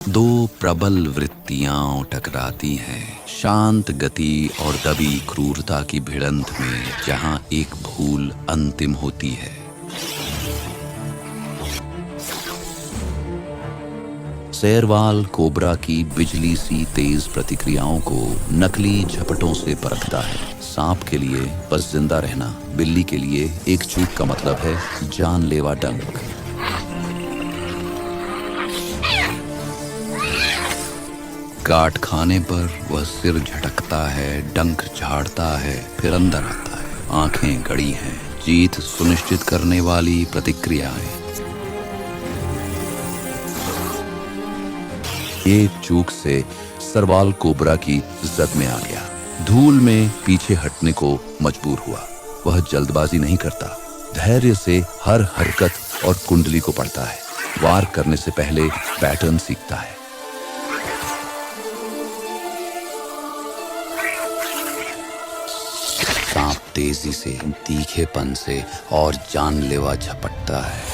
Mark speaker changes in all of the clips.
Speaker 1: दो प्रबल वृत्तियां टकराती हैं, शांत गति और दबी क्रूरता की भिड़ंत में, जहां एक भूल अंतिम होती है। शेरवाल कोबरा की बिजली सी तेज प्रतिक्रियाओं को नकली झपटों से परखता है। सांप के लिए बस जिंदा रहना, बिल्ली के लिए एक चूक का मतलब है जानलेवा डंक। काट खाने पर वह सिर झटकता है, डंक झाड़ता है, फिर अंदर आता है। आंखें गड़ी हैं, जीत सुनिश्चित करने वाली प्रतिक्रियाएं। एक चूक से शेरवाल कोबरा की जद में आ गया, धूल में पीछे हटने को मजबूर हुआ। वह जल्दबाजी नहीं करता, धैर्य से हर हरकत और कुंडली को पढ़ता है। वार करने से पहले पैटर्न सीखता है। सांप तेजी से, तीखेपन से और जानलेवा झपटता है।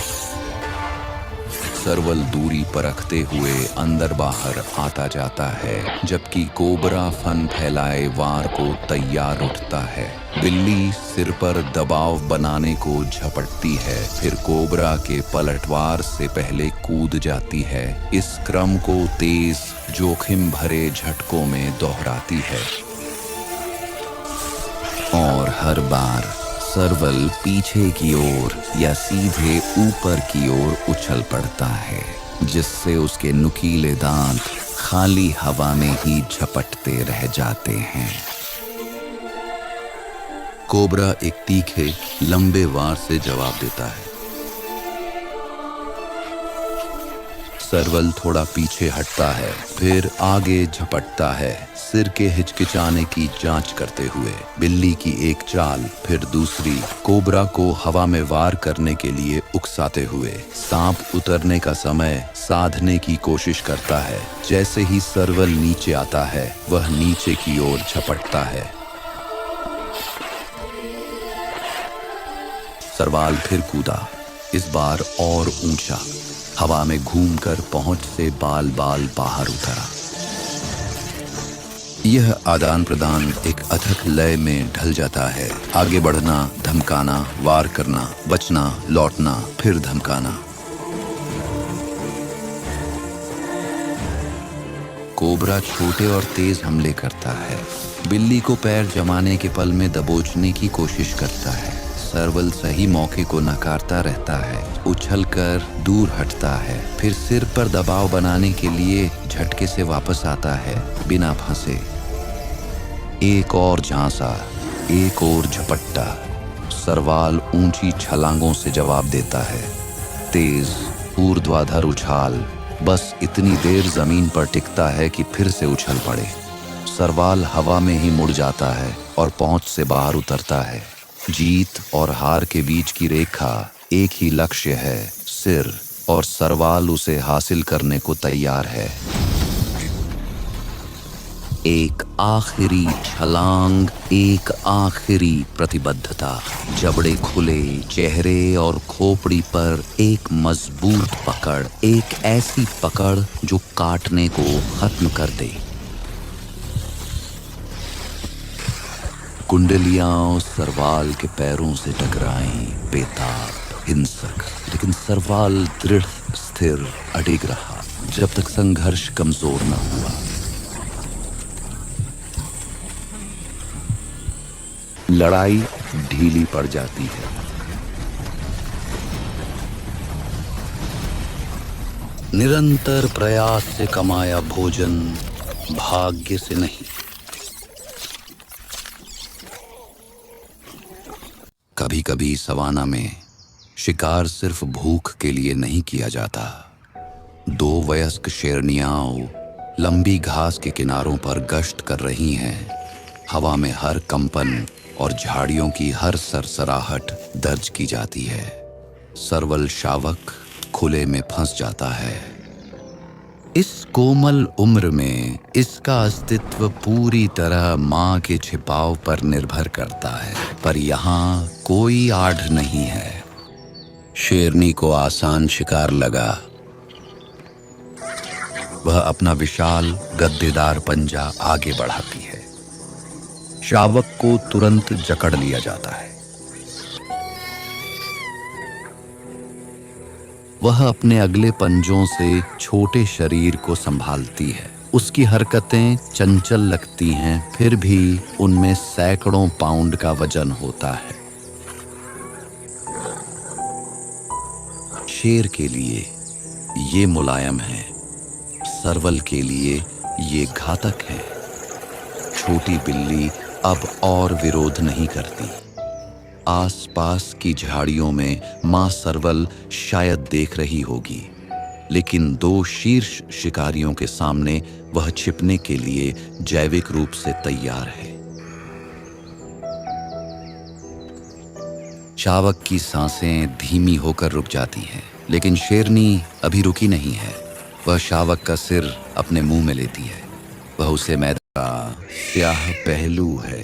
Speaker 1: शेरवाल दूरी परखते हुए अंदर बाहर आता जाता है, जबकि कोबरा फन फैलाए वार को तैयार उठता है। बिल्ली सिर पर दबाव बनाने को झपटती है, फिर कोबरा के पलटवार से पहले कूद जाती है। इस क्रम को तेज, जोखिम भरे झटकों में दोहराती है और हर बार शेरवाल पीछे की ओर या सीधे ऊपर की ओर उछल पड़ता है, जिससे उसके नुकीले दांत खाली हवा में ही झपटते रह जाते हैं। कोबरा एक तीखे, लंबे वार से जवाब देता है। शेरवाल थोड़ा पीछे हटता है, फिर आगे झपटता है, सिर के हिचकिचाने की जांच करते हुए। बिल्ली की एक चाल, फिर दूसरी, कोबरा को हवा में वार करने के लिए उकसाते हुए। सांप उतरने का समय साधने की कोशिश करता है। जैसे ही शेरवाल नीचे आता है, वह नीचे की ओर झपटता है। शेरवाल फिर कूदा, इस बार और ऊंचा, हवा में घूमकर पहुंच से बाल बाल बाहर उतरा। यह आदान प्रदान एक अथक लय में ढल जाता है। आगे बढ़ना, धमकाना, वार करना, बचना, लौटना, फिर धमकाना। कोबरा छोटे और तेज हमले करता है। बिल्ली को पैर जमाने के पल में दबोचने की कोशिश करता है। शेरवाल सही मौके को नकारता रहता है, उछलकर दूर हटता है, फिर सिर पर दबाव बनाने के लिए झटके से वापस आता है, बिना फंसे। एक और झांसा, एक और झपट्टा। शेरवाल ऊंची छलांगों से जवाब देता है। तेज ऊर्ध्वाधर उछाल, बस इतनी देर जमीन पर टिकता है कि फिर से उछल पड़े। शेरवाल हवा में ही मुड़ जाता है और पहुंच से बाहर उतरता है। जीत और हार के बीच की रेखा एक ही लक्ष्य है, सिर, और शेरवाल उसे हासिल करने को तैयार है। एक आखिरी छलांग, एक आखिरी प्रतिबद्धता। जबड़े खुले, चेहरे और खोपड़ी पर एक मजबूत पकड़, एक ऐसी पकड़ जो काटने को खत्म कर दे। कुंडलियां शेरवाल के पैरों से टकराईं, बेताब, हिंसक, लेकिन शेरवाल दृढ़ स्थिर अडिग रहा, जब तक संघर्ष कमजोर न हुआ। लड़ाई ढीली पड़ जाती है। निरंतर प्रयास से कमाया भोजन भाग्य से नहीं। कभी कभी सवाना में शिकार सिर्फ भूख के लिए नहीं किया जाता। दो वयस्क शेरनियां लंबी घास के किनारों पर गश्त कर रही हैं। हवा में हर कंपन और झाड़ियों की हर सरसराहट दर्ज की जाती है। शेरवाल शावक खुले में फंस जाता है। इस कोमल उम्र में इसका अस्तित्व पूरी तरह मां के छिपाव पर निर्भर करता है, पर यहाँ कोई आड़ नहीं है। शेरनी को आसान शिकार लगा। वह अपना विशाल गद्देदार पंजा आगे बढ़ाती है। शावक को तुरंत जकड़ लिया जाता है। वह अपने अगले पंजों से छोटे शरीर को संभालती है। उसकी हरकतें चंचल लगती हैं, फिर भी उनमें सैकड़ों पाउंड का वजन होता है। शेर के लिए ये मुलायम है, सरवल के लिए ये घातक है। छोटी बिल्ली अब और विरोध नहीं करती। आसपास की झाड़ियों में मां सरवल शायद देख रही होगी, लेकिन दो शीर्ष शिकारियों के सामने वह छिपने के लिए जैविक रूप से तैयार है। शावक की सांसें धीमी होकर रुक जाती हैं, लेकिन शेरनी अभी रुकी नहीं है। वह शावक का सिर अपने मुंह में लेती है। वह उसे मैदान का स्याह पहलू है,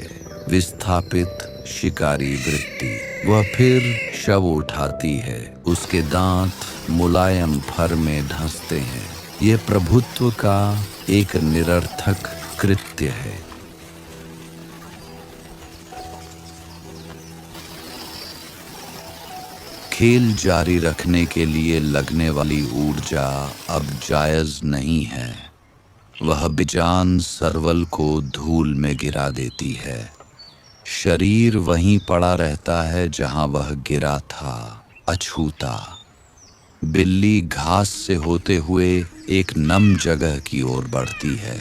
Speaker 1: विस्थापित शिकारी वृत्ति। वह फिर शव उठाती है। उसके दांत मुलायम फर में धंसते हैं। यह प्रभुत्व का एक निरर्थक कृत्य है। खेल जारी रखने के लिए लगने वाली ऊर्जा अब जायज नहीं है। वह बेजान सरवल को धूल में गिरा देती है। शरीर वहीं पड़ा रहता है जहां वह गिरा था, अछूता। बिल्ली घास से होते हुए एक नम जगह की ओर बढ़ती है।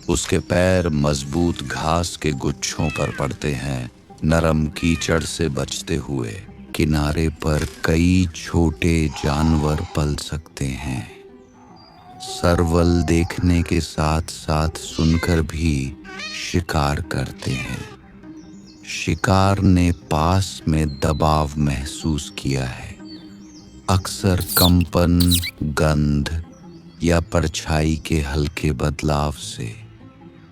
Speaker 1: उसके पैर मजबूत घास के गुच्छों पर पड़ते हैं, नरम कीचड़ से बचते हुए। किनारे पर कई छोटे जानवर पल सकते हैं। सरवल देखने के साथ साथ सुनकर भी शिकार करते हैं। शिकार ने पास में दबाव महसूस किया है, अक्सर कंपन, गंध या परछाई के हल्के बदलाव से।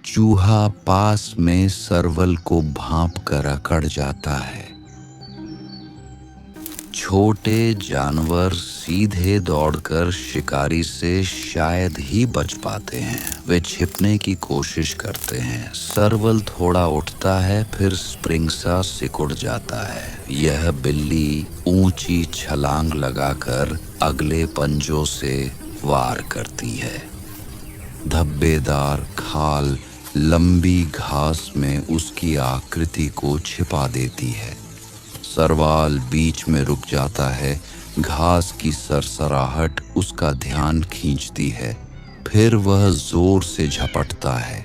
Speaker 1: चूहा पास में सरवल को भांप कर अकड़ जाता है। छोटे जानवर सीधे दौड़कर शिकारी से शायद ही बच पाते हैं। वे छिपने की कोशिश करते हैं। सरवल थोड़ा उठता है, फिर स्प्रिंग सा सिकुड़ जाता है। यह बिल्ली ऊंची छलांग लगाकर अगले पंजों से वार करती है। धब्बेदार खाल लंबी घास में उसकी आकृति को छिपा देती है। सरवाल बीच में रुक जाता है। घास की सरसराहट उसका ध्यान खींचती है, फिर वह जोर से झपटता है।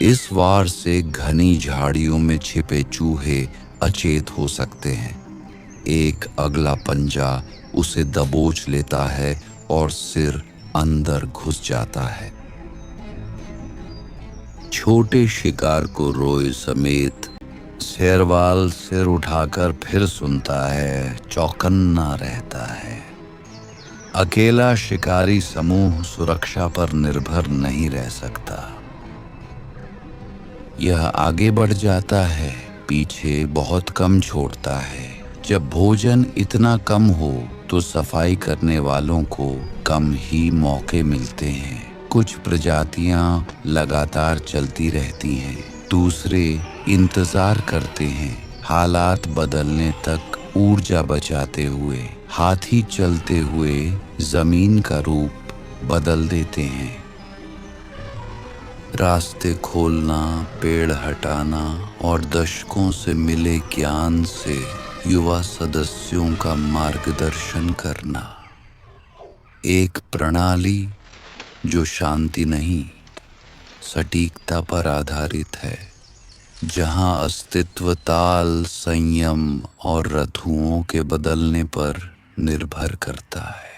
Speaker 1: इस वार से घनी झाड़ियों में छिपे चूहे अचेत हो सकते हैं। एक अगला पंजा उसे दबोच लेता है और सिर अंदर घुस जाता है। छोटे शिकार को रोए समेत शेरवाल सिर उठाकर फिर सुनता है, चौकन्ना रहता है। अकेला शिकारी समूह सुरक्षा पर निर्भर नहीं रह सकता। यह आगे बढ़ जाता है, पीछे बहुत कम छोड़ता है। जब भोजन इतना कम हो तो सफाई करने वालों को कम ही मौके मिलते हैं। कुछ प्रजातियां लगातार चलती रहती हैं, दूसरे इंतजार करते हैं, हालात बदलने तक ऊर्जा बचाते हुए। हाथी चलते हुए जमीन का रूप बदल देते हैं। रास्ते खोलना, पेड़ हटाना और दशकों से मिले ज्ञान से युवा सदस्यों का मार्गदर्शन करना। एक प्रणाली जो शांति नहीं, सटीकता पर आधारित है, जहां अस्तित्व ताल, संयम और रथुओं के बदलने पर निर्भर करता है।